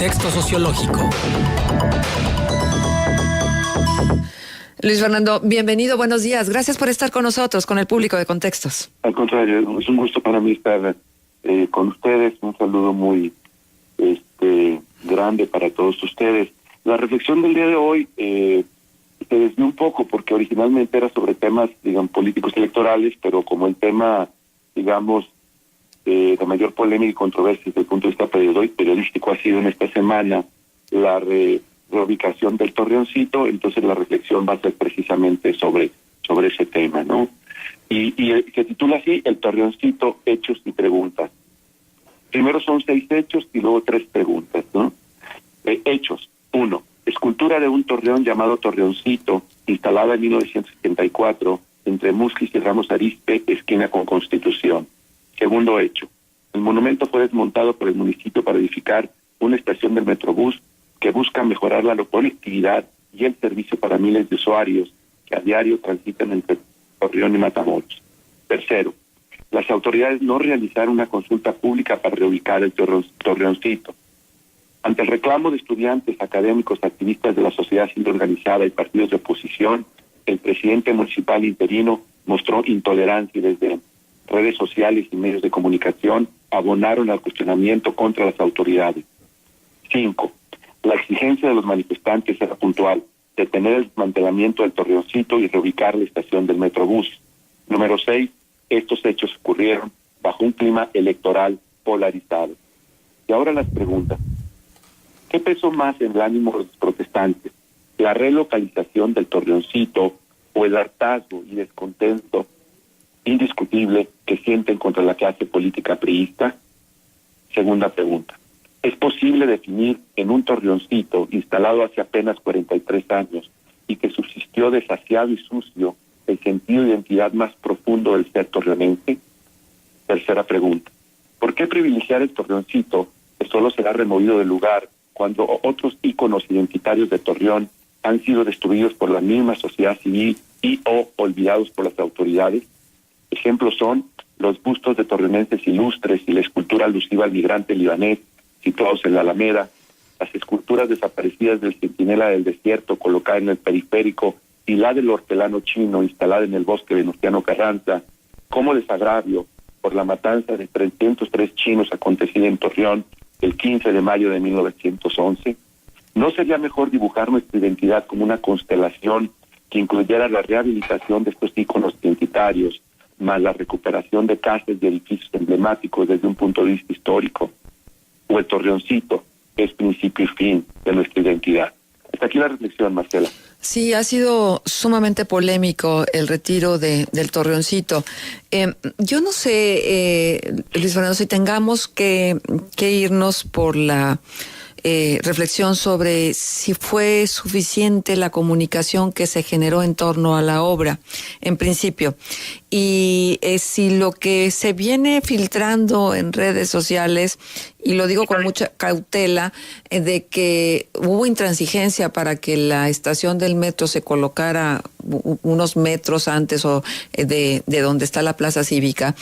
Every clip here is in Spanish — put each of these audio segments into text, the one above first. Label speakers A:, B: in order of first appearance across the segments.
A: Contexto sociológico.
B: Luis Fernando, bienvenido, buenos días. Gracias por estar con nosotros, con el público de Contextos.
C: Al contrario, es un gusto para mí estar con ustedes. Un saludo muy grande para todos ustedes. La reflexión del día de hoy se desvió un poco porque originalmente era sobre temas, digamos, políticos electorales, pero como el tema, digamos, de mayor polémica y controversia desde el punto de vista periodístico ha sido en esta semana la reubicación del Torreoncito, entonces la reflexión va a ser precisamente sobre ese tema, ¿no? Y se titula así, El Torreoncito, hechos y preguntas. Primero son 6 hechos y luego 3 preguntas, ¿no? Hechos. 1. Escultura de un torreón llamado Torreoncito, instalada en 1974 entre Musquis y Ramos Arizpe, esquina con Constitución. Segundo hecho. El monumento fue desmontado por el municipio para edificar una estación del Metrobús que busca mejorar la conectividad y el servicio para miles de usuarios que a diario transitan entre Torreón y Matamoros. Tercero. Las autoridades no realizaron una consulta pública para reubicar el Torreoncito. Ante el reclamo de estudiantes, académicos, activistas de la sociedad civil organizada y partidos de oposición, el presidente municipal interino mostró intolerancia y desde redes sociales y medios de comunicación abonaron al cuestionamiento contra las autoridades. 5. La exigencia de los manifestantes era puntual, detener el desmantelamiento del Torreoncito y reubicar la estación del Metrobús. Número 6. Estos hechos ocurrieron bajo un clima electoral polarizado. Y ahora las preguntas. ¿Qué pesó más en el ánimo de los protestantes? ¿La relocalización del Torreoncito o el hartazgo y descontento indiscutible que sienten contra la clase política priista? Segunda pregunta. ¿Es posible definir en un Torreoncito instalado hace apenas 43 años y que subsistió desasiado y sucio el sentido de identidad más profundo del ser torreonense? Tercera pregunta. ¿Por qué privilegiar el Torreoncito que solo será removido del lugar cuando otros íconos identitarios de Torreón han sido destruidos por la misma sociedad civil y o olvidados por las autoridades? Ejemplos son los bustos de torreonenses ilustres y la escultura alusiva al migrante libanés situados en la Alameda, las esculturas desaparecidas del Centinela del Desierto colocada en el periférico y la del hortelano chino instalada en el bosque Venustiano Carranza, como desagravio por la matanza de 303 chinos acontecida en Torreón el 15 de mayo de 1911. ¿No sería mejor dibujar nuestra identidad como una constelación que incluyera la rehabilitación de estos íconos identitarios, más la recuperación de casas y edificios emblemáticos desde un punto de vista histórico? ¿O el Torreoncito es principio y fin de nuestra identidad? Hasta aquí la reflexión, Marcela.
B: Sí, ha sido sumamente polémico el retiro del Torreoncito. Yo no sé, Luis Fernando, si tengamos que irnos por la reflexión sobre si fue suficiente la comunicación que se generó en torno a la obra, en principio, y si lo que se viene filtrando en redes sociales, y lo digo con mucha cautela, de que hubo intransigencia para que la estación del metro se colocara unos metros antes o de donde está la plaza cívica,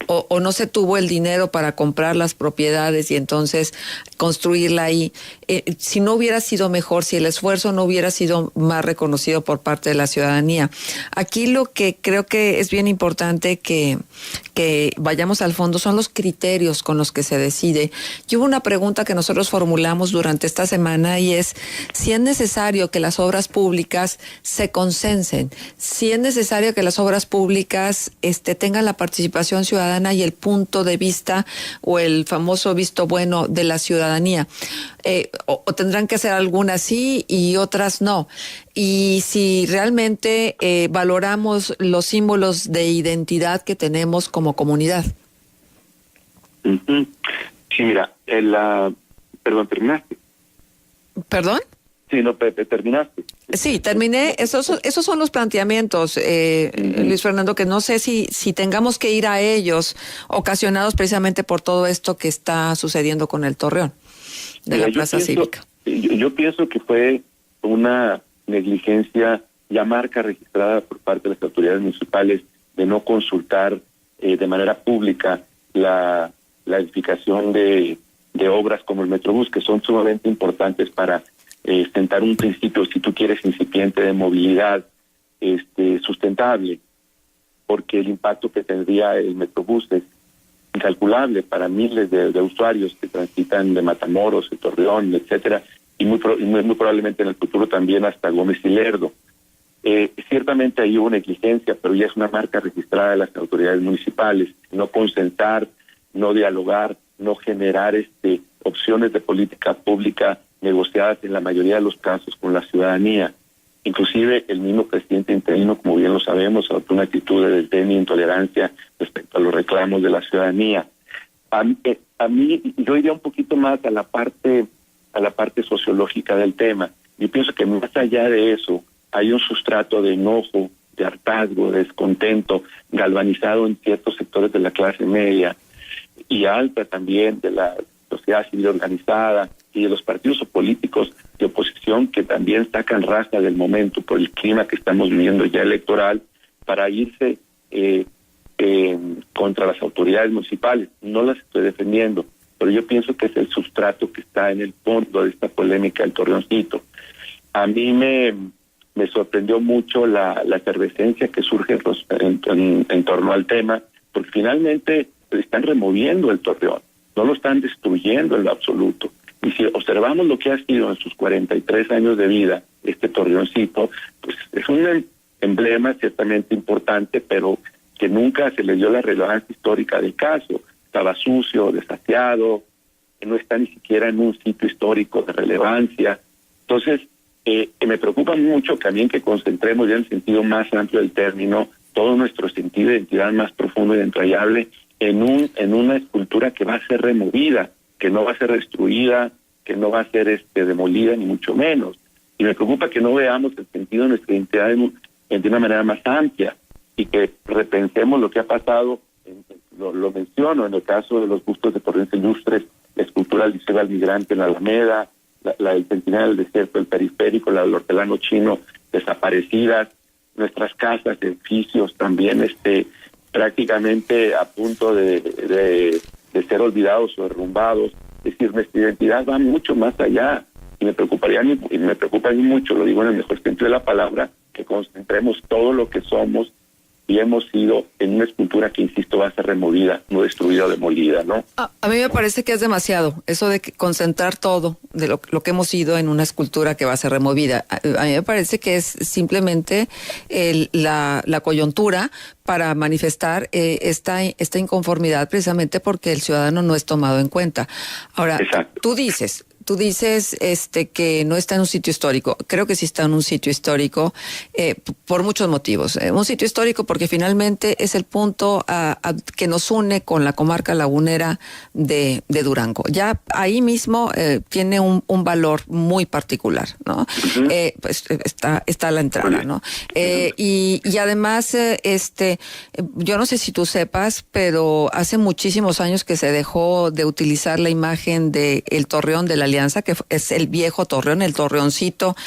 B: o no se tuvo el dinero para comprar las propiedades y entonces construirla ahí. Si no hubiera sido mejor, si el esfuerzo no hubiera sido más reconocido por parte de la ciudadanía. Aquí lo que creo que es bien importante que vayamos al fondo son los criterios con los que se decide. Y hubo una pregunta que nosotros formulamos durante esta semana y es si es necesario que las obras públicas se consensen, si es necesario que las obras públicas tengan la participación ciudadana y el punto de vista o el famoso visto bueno de la ciudadanía. O tendrán que ser algunas sí y otras no. Y si realmente valoramos los símbolos de identidad que tenemos como comunidad.
C: Uh-huh. Sí, mira, perdón, ¿terminaste?
B: ¿Perdón?
C: Sí, no, terminaste.
B: Sí, terminé. Esos son los planteamientos, Luis Fernando, que no sé si tengamos que ir a ellos, ocasionados precisamente por todo esto que está sucediendo con el Torreón de la Plaza Cívica.
C: Yo pienso que fue una negligencia ya marca registrada por parte de las autoridades municipales de no consultar de manera pública la edificación de de obras como el Metrobús, que son sumamente importantes para sentar un principio, si tú quieres, incipiente de movilidad sustentable, porque el impacto que tendría el Metrobús es incalculable para miles de usuarios que transitan de Matamoros, de Torreón, etcétera, y muy probablemente en el futuro también hasta Gómez y Lerdo. Ciertamente ahí hubo negligencia, pero ya es una marca registrada de las autoridades municipales. No consentar, no dialogar, no generar opciones de política pública negociadas en la mayoría de los casos con la ciudadanía. Inclusive el mismo presidente interino, como bien lo sabemos, adoptó una actitud de desdén e intolerancia respecto a los reclamos de la ciudadanía. A mí yo iría un poquito más a la parte sociológica del tema. Yo pienso que más allá de eso hay un sustrato de enojo, de hartazgo, de descontento galvanizado en ciertos sectores de la clase media y alta también de la sociedad civil organizada y de los partidos o políticos de oposición que también sacan raza del momento por el clima que estamos viviendo ya electoral para irse contra las autoridades municipales. No las estoy defendiendo, pero yo pienso que es el sustrato que está en el fondo de esta polémica del Torreoncito. A mí me sorprendió mucho la efervescencia que surge en torno al tema, porque finalmente están removiendo el Torreón, no lo están destruyendo en lo absoluto. Y si observamos lo que ha sido en sus 43 años de vida, este Torreoncito, pues es un emblema ciertamente importante, pero que nunca se le dio la relevancia histórica del caso. Estaba sucio, desaseado, no está ni siquiera en un sitio histórico de relevancia. Entonces, me preocupa mucho también que concentremos ya en el sentido más amplio del término todo nuestro sentido de identidad más profundo y entrañable en una escultura que va a ser removida, que no va a ser destruida, que no va a ser demolida, ni mucho menos. Y me preocupa que no veamos el sentido de nuestra identidad de una manera más amplia y que repensemos lo que ha pasado, lo menciono en el caso de los bustos de Torrentes Ilustres, la escultura del Liceo al Migrante en la Alameda, la del Centinela del Desierto, el Periférico, la del Hortelano Chino, desaparecidas, nuestras casas, edificios también prácticamente a punto de ser olvidados o derrumbados. Es decir, nuestra identidad va mucho más allá y me preocupa a mí mucho, lo digo en el mejor sentido de la palabra, que concentremos todo lo que somos y hemos sido en una escultura que, insisto, va a ser removida, no destruida o demolida, ¿no?
B: A mí me parece que es demasiado, eso de concentrar todo de lo que hemos sido en una escultura que va a ser removida. A mí me parece que es simplemente la coyuntura para manifestar esta inconformidad, precisamente porque el ciudadano no es tomado en cuenta. Ahora,
C: exacto.
B: Tú dices que no está en un sitio histórico. Creo que sí está en un sitio histórico por muchos motivos. Un sitio histórico porque finalmente es el punto que nos une con la comarca lagunera de Durango. Ya ahí mismo tiene un valor muy particular, ¿no?
C: Uh-huh.
B: Pues está la entrada, ¿no? Y además, yo no sé si tú sepas, pero hace muchísimos años que se dejó de utilizar la imagen de el Torreón de la Alianza, que es el viejo Torreón, el Torreoncito,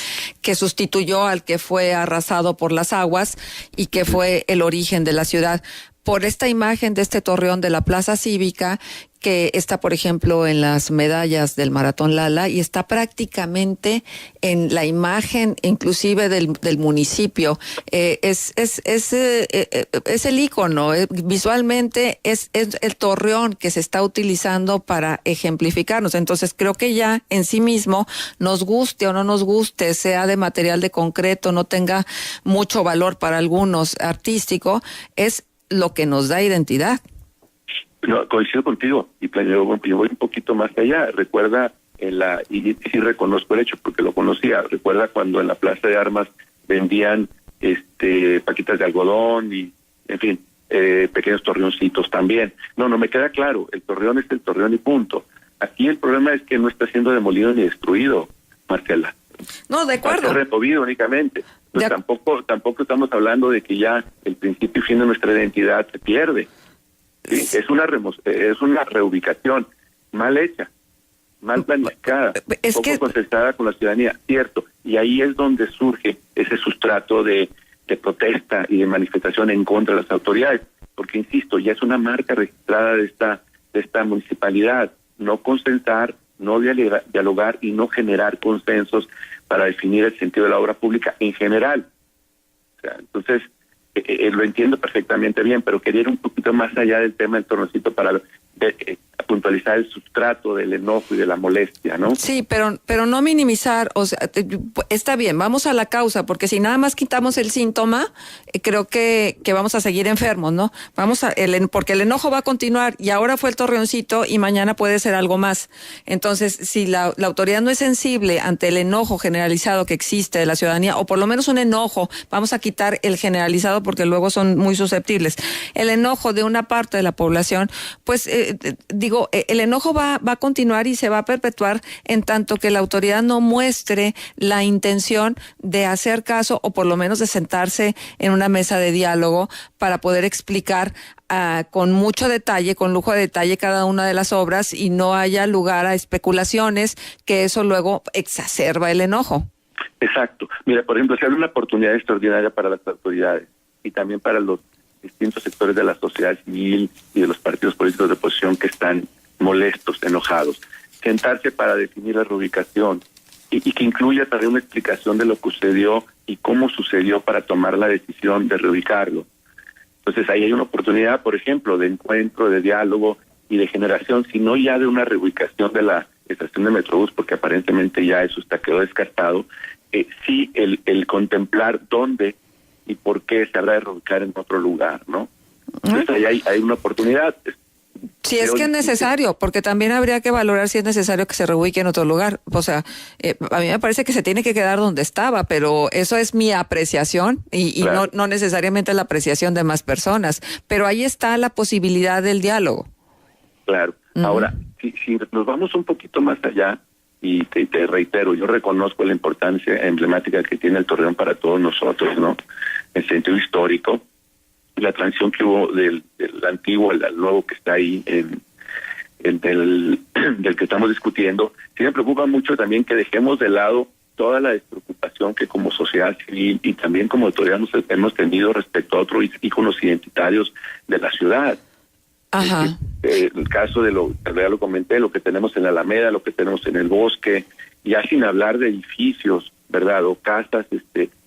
B: que sustituyó al que fue arrasado por las aguas y que fue el origen de la ciudad. Por esta imagen de este Torreón de la Plaza Cívica, que está, por ejemplo, en las medallas del Maratón Lala y está prácticamente en la imagen, inclusive del municipio. Es el ícono, visualmente es el Torreón que se está utilizando para ejemplificarnos. Entonces, creo que ya en sí mismo, nos guste o no nos guste, sea de material de concreto, no tenga mucho valor para algunos artístico, es lo que nos da identidad.
C: No, coincido contigo y yo voy un poquito más allá. Recuerda y sí reconozco el hecho porque lo conocía. Recuerda cuando en la Plaza de Armas vendían paquitas de algodón y, en fin, pequeños torreoncitos también. No me queda claro. El Torreón es el Torreón y punto. Aquí el problema es que no está siendo demolido ni destruido, Marcela.
B: No, de acuerdo.
C: Está removido únicamente. Pues tampoco estamos hablando de que ya el principio y fin de nuestra identidad se pierde. ¿Sí? Es una reubicación mal hecha, mal planificada, poco concertada con la ciudadanía, cierto. Y ahí es donde surge ese sustrato de protesta y de manifestación en contra de las autoridades, porque insisto, ya es una marca registrada de esta municipalidad. no consensar, no dialogar y no generar consensos para definir el sentido de la obra pública en general. O sea, entonces, lo entiendo perfectamente bien, pero quería ir un poquito más allá del tema del Torreoncito para puntualizar el sustrato del enojo y de la molestia, ¿no?
B: Sí, pero no minimizar, o sea, está bien, vamos a la causa, porque si nada más quitamos el síntoma, creo que vamos a seguir enfermos, ¿no? Porque el enojo va a continuar, y ahora fue el Torreoncito y mañana puede ser algo más. Entonces, si la autoridad no es sensible ante el enojo generalizado que existe de la ciudadanía, o por lo menos un enojo, vamos a quitar el generalizado porque luego son muy susceptibles. El enojo de una parte de la población, pues, el enojo va a continuar y se va a perpetuar en tanto que la autoridad no muestre la intención de hacer caso o por lo menos de sentarse en una mesa de diálogo para poder explicar con mucho detalle, con lujo de detalle cada una de las obras y no haya lugar a especulaciones, que eso luego exacerba el enojo.
C: Exacto. Mira, por ejemplo, se abre una oportunidad extraordinaria para las autoridades y también para los distintos sectores de la sociedad civil y de los partidos políticos de oposición que están molestos, enojados. Sentarse para definir la reubicación y que incluya también una explicación de lo que sucedió y cómo sucedió para tomar la decisión de reubicarlo. Entonces ahí hay una oportunidad, por ejemplo, de encuentro, de diálogo y de generación, sino ya de una reubicación de la estación de Metrobús, porque aparentemente ya eso quedó descartado. Sí, el contemplar dónde y por qué se habrá de reubicar en otro lugar, ¿no? Entonces ahí hay una oportunidad.
B: Si es que es necesario, porque también habría que valorar si es necesario que se reubique en otro lugar. O sea, a mí me parece que se tiene que quedar donde estaba, pero eso es mi apreciación y claro, no necesariamente la apreciación de más personas. Pero ahí está la posibilidad del diálogo.
C: Claro. Ahora, si nos vamos un poquito más allá, y te reitero, yo reconozco la importancia emblemática que tiene el Torreón para todos nosotros, ¿no? En sentido histórico, la transición que hubo del antiguo al nuevo que está ahí, del que estamos discutiendo. Sí me preocupa mucho también que dejemos de lado toda la despreocupación que como sociedad civil y también como autoridad hemos tenido respecto a otros íconos identitarios de la ciudad.
B: Ajá.
C: El caso de ya lo comenté, lo que tenemos en la Alameda, lo que tenemos en el Bosque, ya sin hablar de edificios, ¿verdad? O casas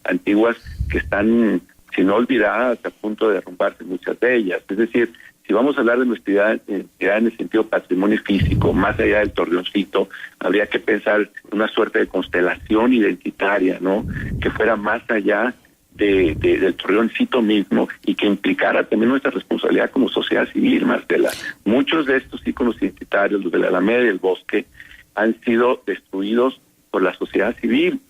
C: antiguas que están, si no olvidadas, a punto de derrumbarse muchas de ellas. Es decir, si vamos a hablar de nuestra identidad en el sentido patrimonio físico, más allá del Torreoncito, habría que pensar una suerte de constelación identitaria, ¿no? Que fuera más allá del Torreoncito mismo y que implicara también nuestra responsabilidad como sociedad civil, Marcela. Muchos de estos íconos identitarios, los de la Alameda y el Bosque, han sido destruidos por la sociedad civil,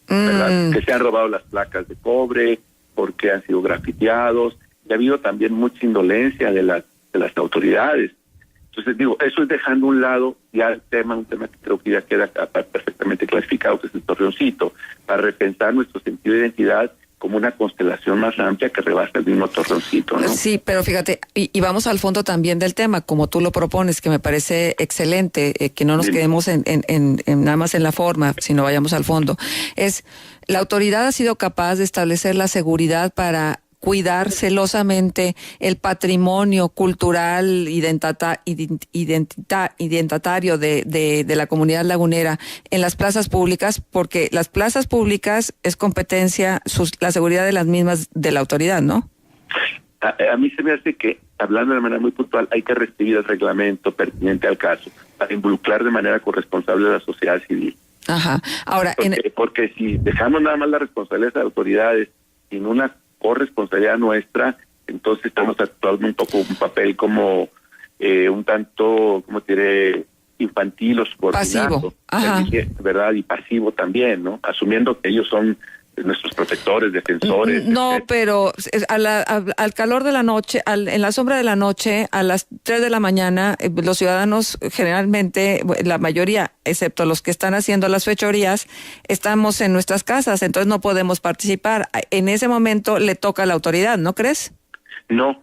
C: ¿verdad? Que se han robado las placas de cobre, porque han sido grafiteados, y ha habido también mucha indolencia de las autoridades. Entonces digo, eso es dejando a un lado ya un tema que creo que ya queda perfectamente clasificado, que es el Torreoncito, para repensar nuestro sentido de identidad como una constelación más amplia que rebasa el mismo Torreoncito, ¿no?
B: Sí, pero fíjate, y vamos al fondo también del tema, como tú lo propones, que me parece excelente, que no nos quedemos en nada más en la forma, sino vayamos al fondo. La autoridad ha sido capaz de establecer la seguridad para cuidar celosamente el patrimonio cultural identitario de la comunidad lagunera en las plazas públicas, porque las plazas públicas es competencia, la seguridad de las mismas de la autoridad, ¿no?
C: A mí se me hace que, hablando de manera muy puntual, hay que reescribir el reglamento pertinente al caso para involucrar de manera corresponsable a la sociedad civil.
B: Ajá. Ahora,
C: porque si dejamos nada más la responsabilidad de las autoridades sin una corresponsabilidad nuestra, entonces estamos actuando un papel como un tanto, ¿cómo te diré?, infantil o subordinado,
B: pasivo,
C: ¿verdad? Y pasivo también, ¿no? Asumiendo que ellos son nuestros protectores, defensores.
B: No, pero al calor de la noche, en la sombra de la noche, a las 3 de la mañana, los ciudadanos generalmente, la mayoría, excepto los que están haciendo las fechorías, estamos en nuestras casas, entonces no podemos participar. En ese momento le toca a la autoridad, ¿no crees? No,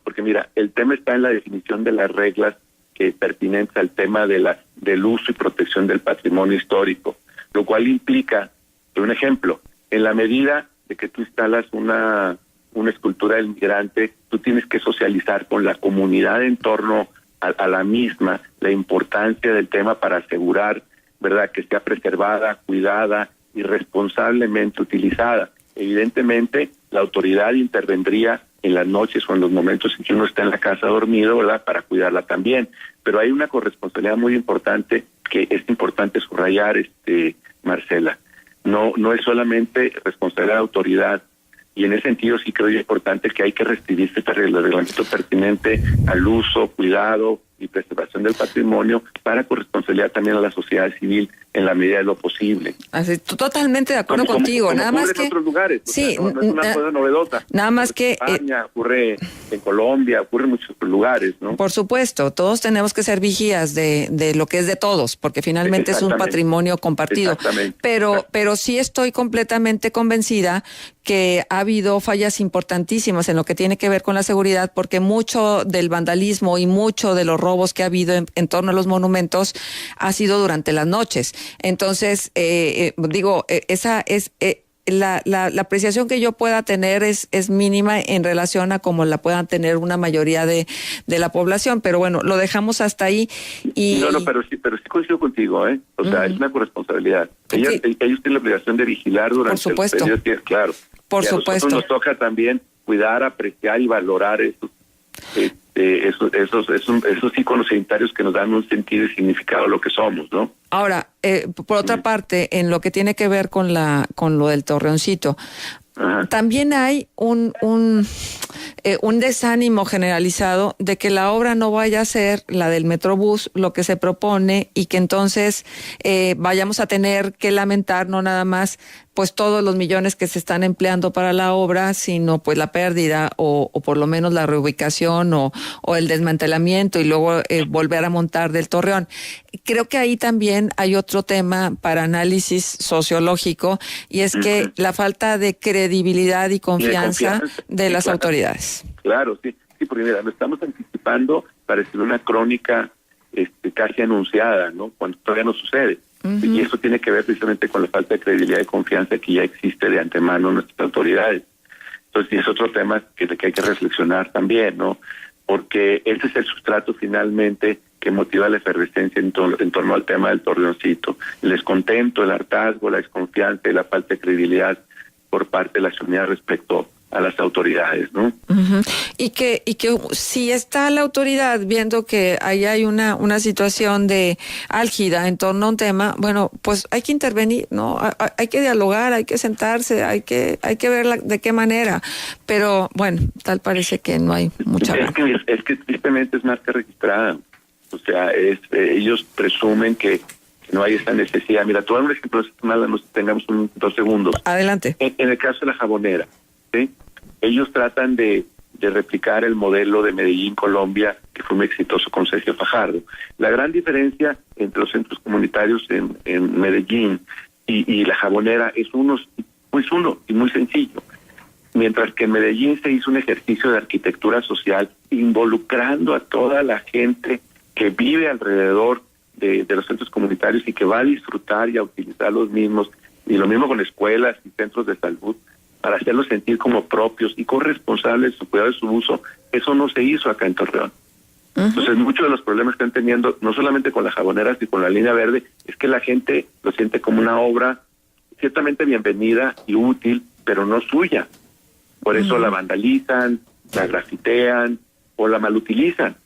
C: porque mira, el tema está en la definición de las reglas que pertinentes al tema del uso y protección del patrimonio histórico, lo cual implica, por un ejemplo, en la medida de que tú instalas una escultura del migrante, tú tienes que socializar con la comunidad en torno a la misma la importancia del tema para asegurar, ¿verdad?, que sea preservada, cuidada y responsablemente utilizada. Evidentemente, la autoridad intervendría en las noches o en los momentos en que uno está en la casa dormido, ¿verdad?, para cuidarla también. Pero hay una corresponsabilidad muy importante que es importante subrayar, Marcela. No es solamente responsabilidad de la autoridad, y en ese sentido sí creo importante que hay que restituirse el reglamento pertinente al uso, cuidado y preservación del patrimonio para corresponsabilidad también a la sociedad civil en la medida de lo posible.
B: Así, totalmente de acuerdo contigo.
C: Como
B: nada más que
C: en otros lugares.
B: Sí,
C: no es una cosa novedosa.
B: Nada más que
C: en España, ocurre en Colombia, ocurre en muchos lugares, ¿no?
B: Por supuesto, todos tenemos que ser vigías de lo que es de todos, porque finalmente es un patrimonio compartido. Pero sí estoy completamente convencida que ha habido fallas importantísimas en lo que tiene que ver con la seguridad, porque mucho del vandalismo y mucho de los robos que ha habido en torno a los monumentos ha sido durante las noches. Entonces, esa es la apreciación que yo pueda tener es mínima en relación a como la puedan tener una mayoría de la población, pero bueno, lo dejamos hasta ahí.
C: Pero sí coincido contigo, o sea, es una corresponsabilidad. Ellos tienen la obligación de vigilar durante el periodo, claro.
B: Por supuesto.
C: A nosotros nos toca también cuidar, apreciar y valorar esos íconos sanitarios que nos dan un sentido y significado a lo que somos, ¿no?
B: Ahora, por otra parte, en lo que tiene que ver con lo del Torreoncito, también hay un desánimo generalizado de que la obra no vaya a ser la del Metrobús, lo que se propone, y que entonces vayamos a tener que lamentar no nada más pues todos los millones que se están empleando para la obra, sino pues la pérdida o por lo menos la reubicación o el desmantelamiento y luego volver a montar del Torreón. Creo que ahí también hay otro tema para análisis sociológico, y es que la falta de credibilidad y confianza de las autoridades.
C: Claro, sí, porque mira, lo estamos anticipando para decir una crónica casi anunciada, ¿no?, cuando todavía no sucede. Y eso tiene que ver precisamente con la falta de credibilidad y confianza que ya existe de antemano en nuestras autoridades. Entonces, y es otro tema que hay que reflexionar también, ¿no? Porque ese es el sustrato finalmente que motiva la efervescencia en torno al tema del Torreoncito. El descontento, el hartazgo, la desconfianza y la falta de credibilidad por parte de la ciudadanía respecto a las autoridades, ¿no?
B: Y que si está la autoridad viendo que ahí hay una situación de álgida en torno a un tema, bueno, pues hay que intervenir, ¿no? Hay que dialogar, hay que sentarse, hay que ver de qué manera, pero bueno, tal parece que no hay mucha.
C: Es que tristemente es marca registrada, o sea, ellos presumen que no hay esa necesidad. Mira, te voy a dar un ejemplo, tengamos 2 segundos.
B: Adelante.
C: En el caso de la Jabonera, ¿sí? Ellos tratan de replicar el modelo de Medellín, Colombia, que fue muy exitoso con Sergio Fajardo. La gran diferencia entre los centros comunitarios en Medellín y la Jabonera es uno y muy sencillo. Mientras que en Medellín se hizo un ejercicio de arquitectura social involucrando a toda la gente que vive alrededor de los centros comunitarios y que va a disfrutar y a utilizar los mismos, y lo mismo con escuelas y centros de salud, para hacerlos sentir como propios y corresponsables de su cuidado y su uso. Eso no se hizo acá en Torreón. Entonces, muchos de los problemas que están teniendo, no solamente con la Jabonera, sino con la Línea Verde, es que la gente lo siente como una obra ciertamente bienvenida y útil, pero no suya. Por eso la vandalizan, la grafitean o la malutilizan.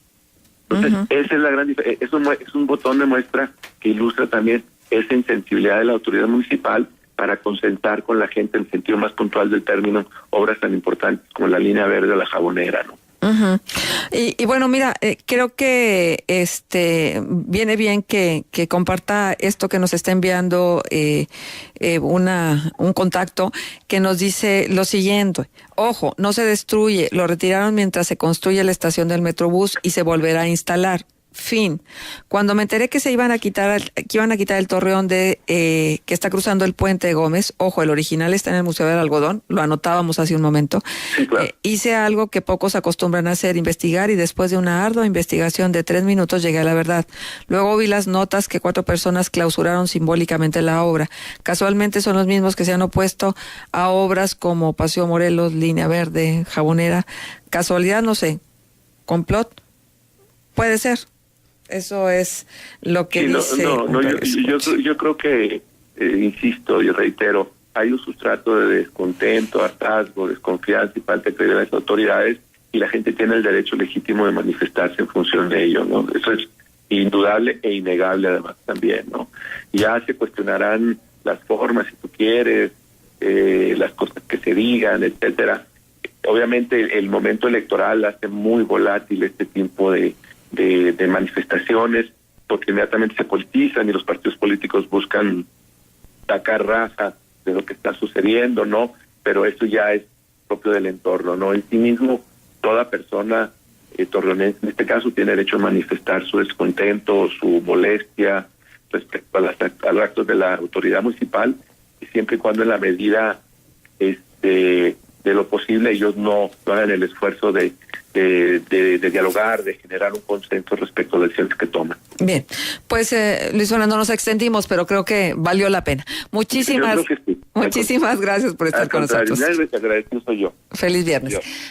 C: Entonces, esa es la gran diferencia. Es un botón de muestra que ilustra también esa insensibilidad de la autoridad municipal para concentrar con la gente en el sentido más puntual del término obras tan importantes como la Línea Verde o la Jabonera, ¿no?
B: Y bueno, mira, creo que viene bien que comparta esto que nos está enviando un contacto que nos dice lo siguiente: ojo, no se destruye, lo retiraron mientras se construye la estación del Metrobús y se volverá a instalar. Fin. Cuando me enteré que iban a quitar el torreón que está cruzando el puente de Gómez, ojo, el original está en el Museo del Algodón, lo anotábamos hace un momento.
C: Sí, claro.
B: Hice algo que pocos acostumbran a hacer, investigar, y después de una ardua investigación de 3 minutos llegué a la verdad. Luego vi las notas que 4 personas clausuraron simbólicamente la obra. Casualmente son los mismos que se han opuesto a obras como Paseo Morelos, Línea Verde, Jabonera. Casualidad, no sé. ¿Complot? Puede ser. Eso es lo que
C: Sí,
B: dice.
C: Yo creo que, insisto y reitero, hay un sustrato de descontento, hartazgo, desconfianza y falta de credibilidad de las autoridades, y la gente tiene el derecho legítimo de manifestarse en función de ello, ¿no? Eso es indudable e innegable además también, ¿no? Ya se cuestionarán las formas, si tú quieres, las cosas que se digan, etcétera. Obviamente el momento electoral hace muy volátil este tipo de manifestaciones, porque inmediatamente se politizan y los partidos políticos buscan sacar raja de lo que está sucediendo, ¿no? Pero eso ya es propio del entorno, ¿no? En sí mismo, toda persona torreonense, en este caso, tiene derecho a manifestar su descontento, su molestia respecto a los actos de la autoridad municipal, y siempre y cuando en la medida de lo posible ellos no hagan el esfuerzo de dialogar, de generar un consenso respecto a las decisiones que toman.
B: Bien, pues Luis Fernando, nos extendimos, pero creo que valió la pena. Muchísimas gracias por estar con nosotros.
C: Agradecido soy yo.
B: Feliz viernes. Adiós.